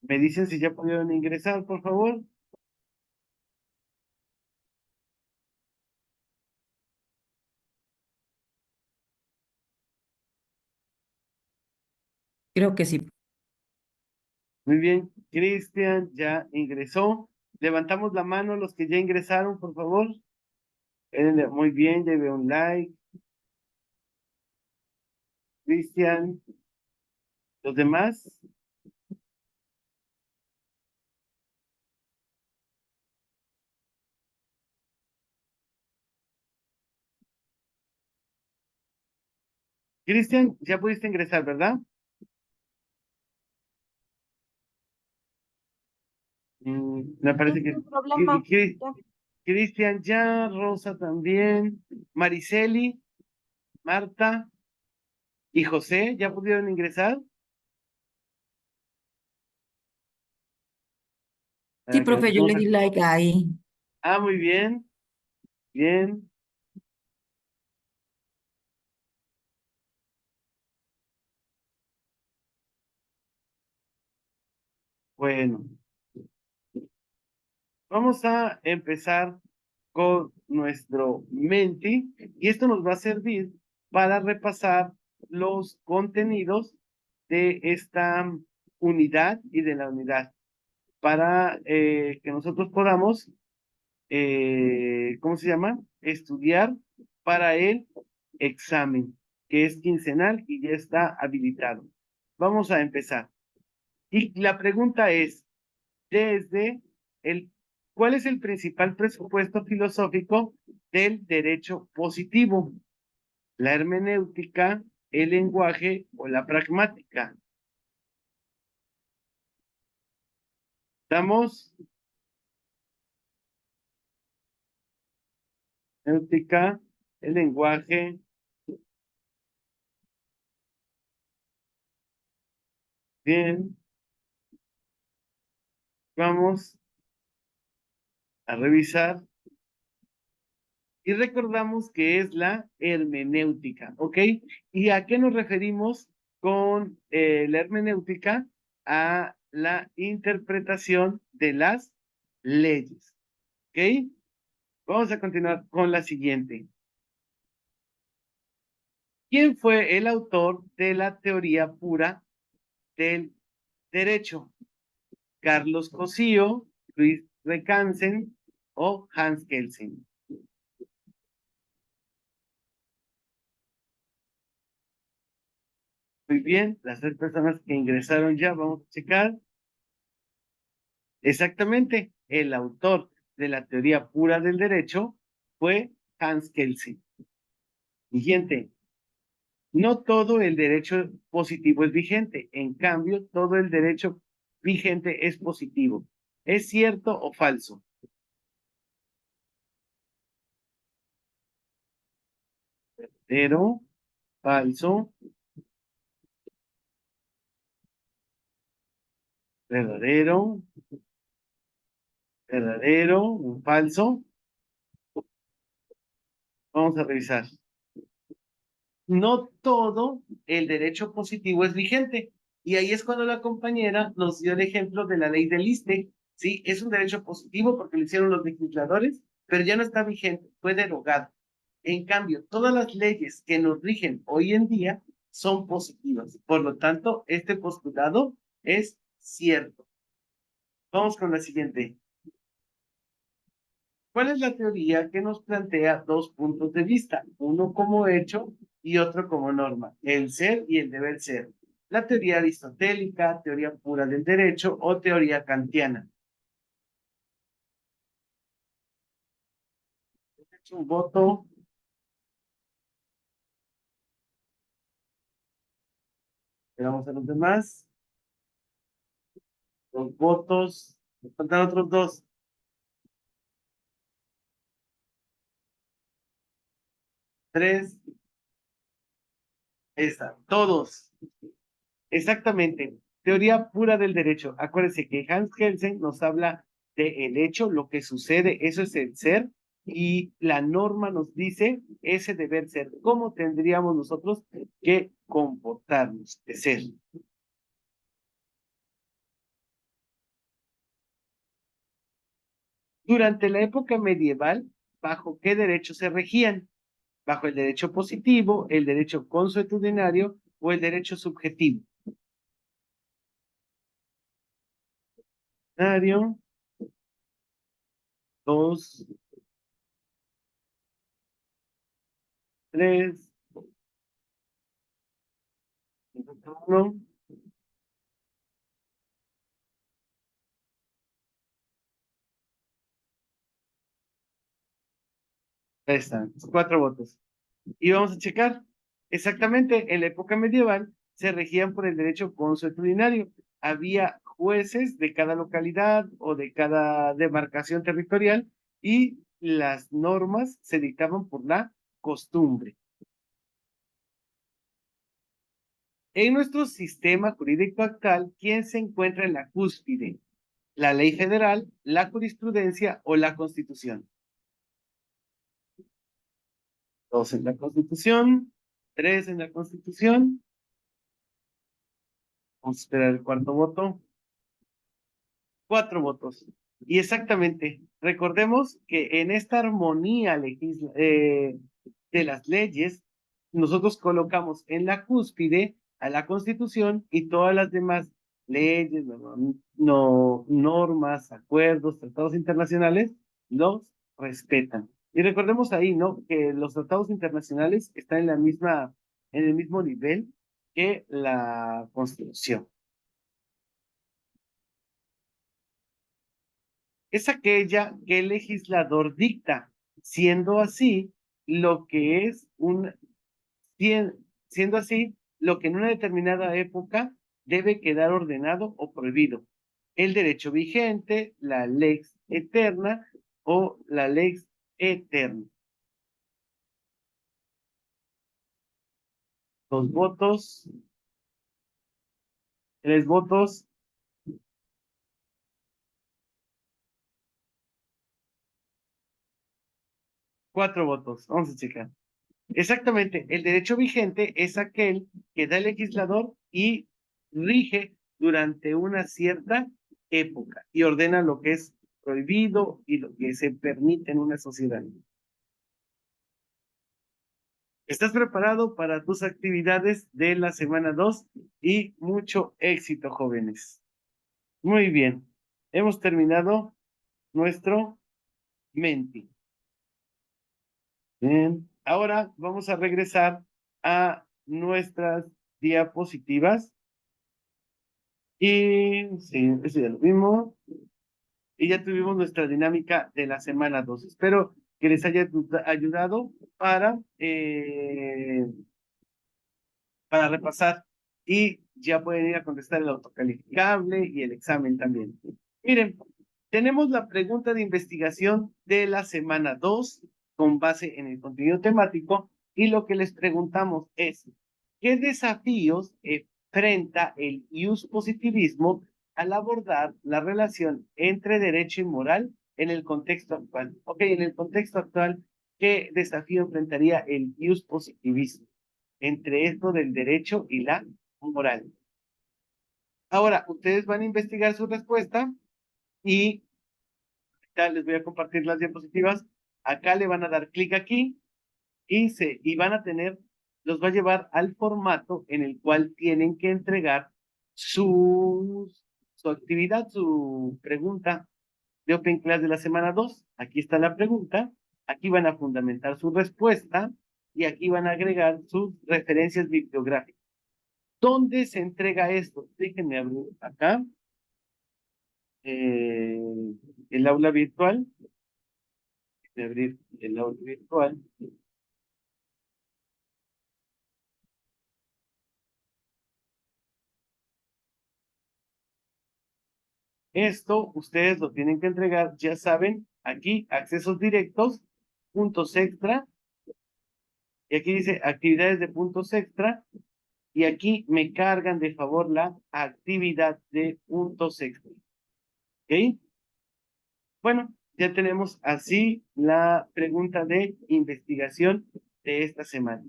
Me dicen si ya pudieron ingresar, por favor. Creo que sí. Muy bien, Cristian ya ingresó. Levantamos la mano los que ya ingresaron, por favor. Muy bien, ya veo un like. Cristian, ¿los demás? Cristian, ya pudiste ingresar, ¿verdad? Me parece que Sin problema. Ya. Cristian ya, Rosa también, Mariceli, Marta y José, ¿ya pudieron ingresar? Sí, Que profe, yo le di like ahí. muy bien, bien. Bueno, vamos a empezar con nuestro Menti y esto nos va a servir para repasar los contenidos de esta unidad y de la unidad para que nosotros podamos, ¿cómo se llama? Estudiar para el examen, que es quincenal y ya está habilitado. Vamos a empezar. Y la pregunta es, desde el, ¿cuál es el principal presupuesto filosófico del derecho positivo? ¿La hermenéutica, el lenguaje o la pragmática? ¿Estamos? Ética, el lenguaje. Bien. Vamos a revisar. Y recordamos que es la hermenéutica, ¿ok? ¿Y a qué nos referimos con la hermenéutica? A la interpretación de las leyes, ¿ok? Vamos a continuar con la siguiente. ¿Quién fue el autor de la teoría pura del derecho? ¿Carlos Cosío, Luis Recansen o Hans Kelsen? Muy bien, las 3 personas que ingresaron ya, vamos a checar. Exactamente, el autor de la teoría pura del derecho fue Hans Kelsen. Siguiente, no todo el derecho positivo es vigente, en cambio, todo el derecho vigente es positivo. ¿Es cierto o falso? Verdadero, falso, verdadero, verdadero, falso. Vamos a revisar. No todo el derecho positivo es vigente. Y ahí es cuando la compañera nos dio el ejemplo de la ley del ISSSTE. Sí, es un derecho positivo porque lo hicieron los legisladores, pero ya no está vigente, fue derogado. En cambio, todas las leyes que nos rigen hoy en día son positivas. Por lo tanto, este postulado es cierto. Vamos con la siguiente. ¿Cuál es la teoría que nos plantea 2 puntos de vista? Uno como hecho y otro como norma, el ser y el deber ser. La teoría aristotélica, teoría pura del derecho o teoría kantiana. Un voto. Esperamos a los demás. 2 votos. Nos faltan otros 2. 3. Esta. Todos. Exactamente. Teoría pura del derecho. Acuérdense que Hans Kelsen nos habla de el hecho, lo que sucede, eso es el ser, y la norma nos dice ese deber ser. ¿Cómo tendríamos nosotros que comportarnos, de ser? Durante la época medieval, ¿bajo qué derecho se regían? ¿Bajo el derecho positivo, el derecho consuetudinario o el derecho subjetivo? Consuetudinario, 2, 3, 1. Ahí están, 4 votos. Y vamos a checar. Exactamente, en la época medieval se regían por el derecho consuetudinario. Había jueces de cada localidad o de cada demarcación territorial y las normas se dictaban por la costumbre. En nuestro sistema jurídico actual, ¿quién se encuentra en la cúspide? ¿La ley federal, la jurisprudencia o la constitución? 2 en la constitución, 3 en la constitución. Vamos a esperar el 4.º voto. 4 votos. Y exactamente, recordemos que en esta armonía de las leyes, nosotros colocamos en la cúspide a la Constitución y todas las demás leyes, normas, acuerdos, tratados internacionales, los respetan. Y recordemos ahí, ¿no? Que los tratados internacionales están en el mismo nivel que la Constitución. Es aquella que el legislador dicta, siendo así lo que es siendo así lo que en una determinada época debe quedar ordenado o prohibido. el derecho vigente, la lex eterna o la lex eterna. 2 votos, 3 votos. Cuatro votos. Vamos a checar. Exactamente, el derecho vigente es aquel que da el legislador y rige durante una cierta época y ordena lo que es prohibido y lo que se permite en una sociedad. ¿Estás preparado para tus actividades de la semana 2? Y mucho éxito, jóvenes. Muy bien, hemos terminado nuestro Menti. Bien, ahora vamos a regresar a nuestras diapositivas. Y sí, eso ya lo vimos. Y ya tuvimos nuestra dinámica de la semana 2. Espero que les haya ayudado para repasar. Y ya pueden ir a contestar el autocalificable y el examen también. Miren, tenemos la pregunta de investigación de la semana 2 con base en el contenido temático. Y lo que les preguntamos es, ¿qué desafíos enfrenta el positivismo al abordar la relación entre derecho y moral en el contexto actual? Ok, en el contexto actual, ¿qué desafío enfrentaría el positivismo entre esto del derecho y la moral? Ahora, ustedes van a investigar su respuesta y ya les voy a compartir las diapositivas. Acá le van a dar clic aquí y van a tener, los va a llevar al formato en el cual tienen que entregar su actividad, su pregunta de Open Class de la semana 2. Aquí está la pregunta, aquí van a fundamentar su respuesta y aquí van a agregar sus referencias bibliográficas. ¿Dónde se entrega esto? Déjenme abrir acá el aula virtual. Déjenme abrir el aula virtual. Esto ustedes lo tienen que entregar, ya saben, aquí accesos directos, puntos extra, y aquí dice actividades de puntos extra, y aquí me cargan de favor la actividad de puntos extra. ¿Ok? Bueno, ya tenemos así la pregunta de investigación de esta semana.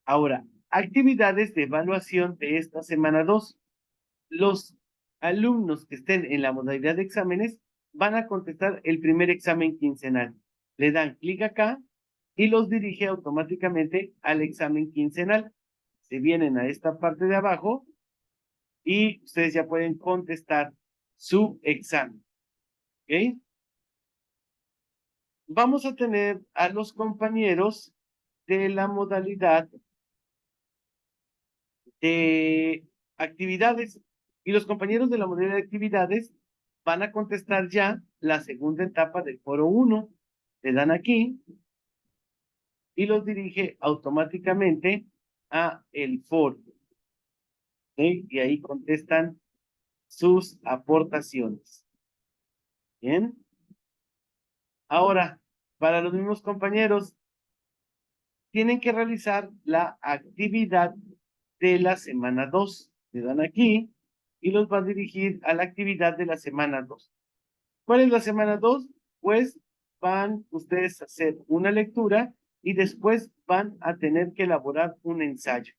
Ahora, actividades de evaluación de esta semana 2. Los alumnos que estén en la modalidad de exámenes van a contestar el primer examen quincenal. Le dan clic acá y los dirige automáticamente al examen quincenal. Se vienen a esta parte de abajo y ustedes ya pueden contestar su examen. ¿Ok? Vamos a tener a los compañeros de la modalidad de actividades. Y los compañeros de la modalidad de actividades van a contestar ya la segunda etapa del foro 1. Le dan aquí y los dirige automáticamente a el foro. ¿Okay? Y ahí contestan sus aportaciones. Bien. Ahora, para los mismos compañeros, tienen que realizar la actividad de la semana 2. Le dan aquí y los va a dirigir a la actividad de la semana 2. ¿Cuál es la semana 2? Pues van ustedes a hacer una lectura y después van a tener que elaborar un ensayo.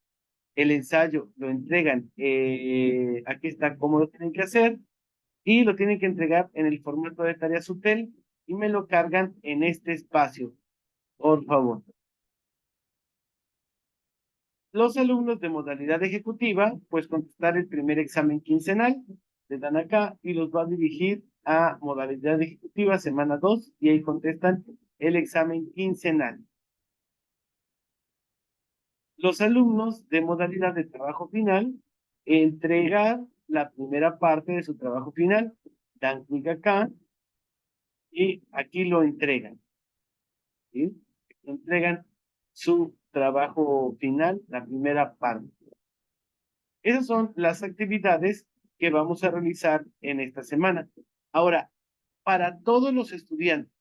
El ensayo lo entregan, aquí está cómo lo tienen que hacer, y lo tienen que entregar en el formato de tarea SUTEL y me lo cargan en este espacio, por favor. Los alumnos de modalidad ejecutiva, pues contestar el primer examen quincenal, le dan acá y los va a dirigir a modalidad ejecutiva semana 2 y ahí contestan el examen quincenal. Los alumnos de modalidad de trabajo final, entregar la primera parte de su trabajo final, dan clic acá y aquí lo entregan. ¿Sí? Entregan su trabajo final, la primera parte. Esas son las actividades que vamos a realizar en esta semana. Ahora, para todos los estudiantes,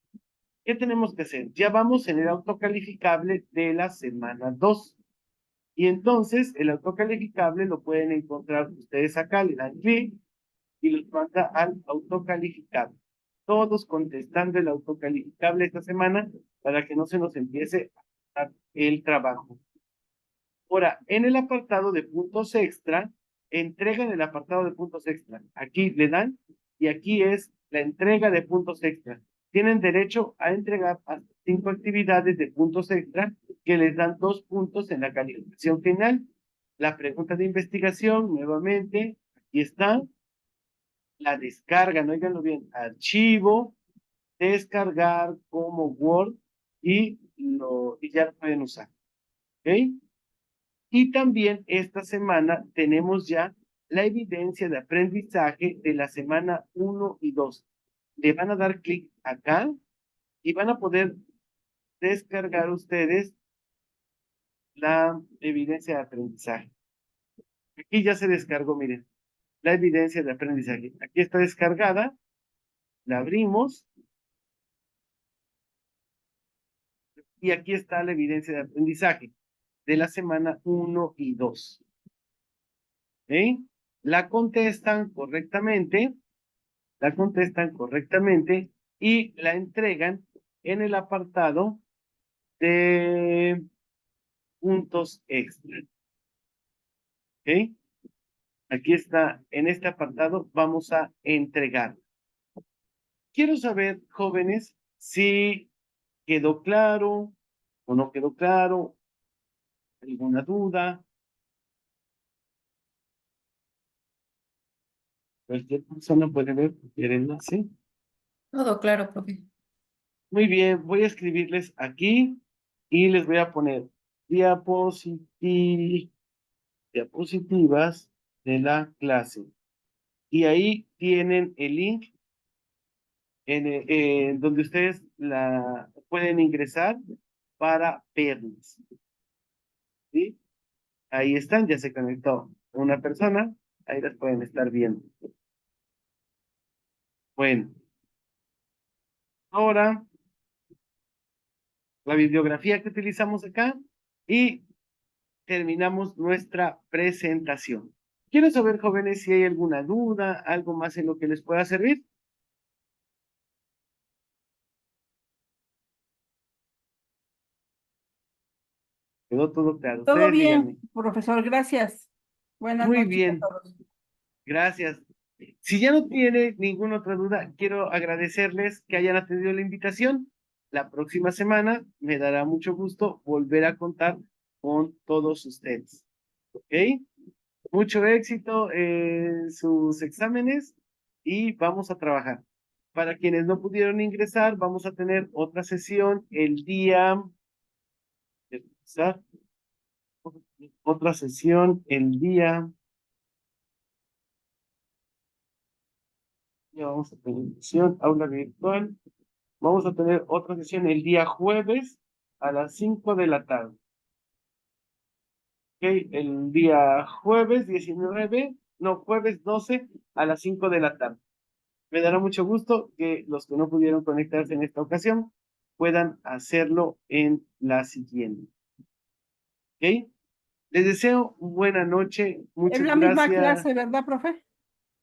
¿qué tenemos que hacer? Ya vamos en el autocalificable de la semana 2. Y entonces, el autocalificable lo pueden encontrar ustedes acá, le dan clic y los manda al autocalificable. Todos contestando el autocalificable esta semana para que no se nos empiece a dar el trabajo. Ahora, en el apartado de puntos extra, entregan el apartado de puntos extra. Aquí le dan y aquí es la entrega de puntos extra. Tienen derecho a entregar hasta 5 actividades de puntos extra que les dan 2 puntos en la calificación final. La pregunta de investigación, nuevamente, aquí está. La descargan, óiganlo bien, archivo, descargar como Word y ya lo pueden usar. ¿Ok? Y también esta semana tenemos ya la evidencia de aprendizaje de la semana 1 y 2. Le van a dar clic acá y van a poder descargar ustedes la evidencia de aprendizaje. Aquí ya se descargó, miren, la evidencia de aprendizaje. Aquí está descargada, la abrimos y aquí está la evidencia de aprendizaje de la semana 1 y 2. ¿Ok? La contestan correctamente y la entregan en el apartado de puntos extra. ¿Ok? Aquí está, en este apartado vamos a entregar. Quiero saber, jóvenes, si quedó claro o no quedó claro, alguna duda. Cualquier persona puede ver el enlace. Todo claro, profe. Muy bien, voy a escribirles aquí y les voy a poner diapositivas de la clase. Y ahí tienen el link en donde ustedes la pueden ingresar para verlas. ¿Sí? Ahí están, ya se conectó una persona, ahí las pueden estar viendo. Bueno, ahora la bibliografía que utilizamos acá y terminamos nuestra presentación. Quiero saber, jóvenes, si hay alguna duda, algo más en lo que les pueda servir. Quedó todo claro. Todo Ustedes bien, díganme. profesor, gracias. Buenas Muy noches a bien, todos. gracias. Si ya no tiene ninguna otra duda, quiero agradecerles que hayan atendido la invitación. La próxima semana me dará mucho gusto volver a contar con todos ustedes. ¿Ok? Mucho éxito en sus exámenes y vamos a trabajar. Para quienes no pudieron ingresar, vamos a tener otra sesión el día, otra sesión el día, ya vamos a tener sesión, aula virtual, vamos a tener otra sesión el día jueves a las 5 de la tarde. Ok, el día jueves 19, no, jueves 12 a las 5 de la tarde. Me dará mucho gusto que los que no pudieron conectarse en esta ocasión puedan hacerlo en la siguiente. ¿Ok? Les deseo buena noche. Es Muchas la misma gracias. clase, ¿verdad, profe?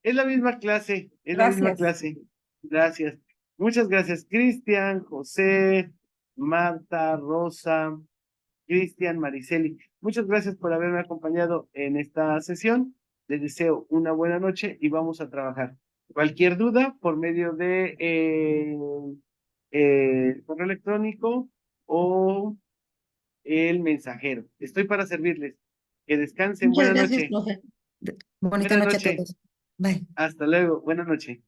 Es la misma clase. Es la misma Gracias. clase. Gracias. Muchas gracias, Cristian, José, Marta, Rosa, Cristian, Mariceli. Muchas gracias por haberme acompañado en esta sesión. Les deseo una buena noche y vamos a trabajar. Cualquier duda por medio de correo electrónico o el mensajero. Estoy para servirles. Que descansen. Muchas Buena gracias, noche. profe. Bonita Buena noche a noche. todos. Bye. Hasta luego. Buena noche.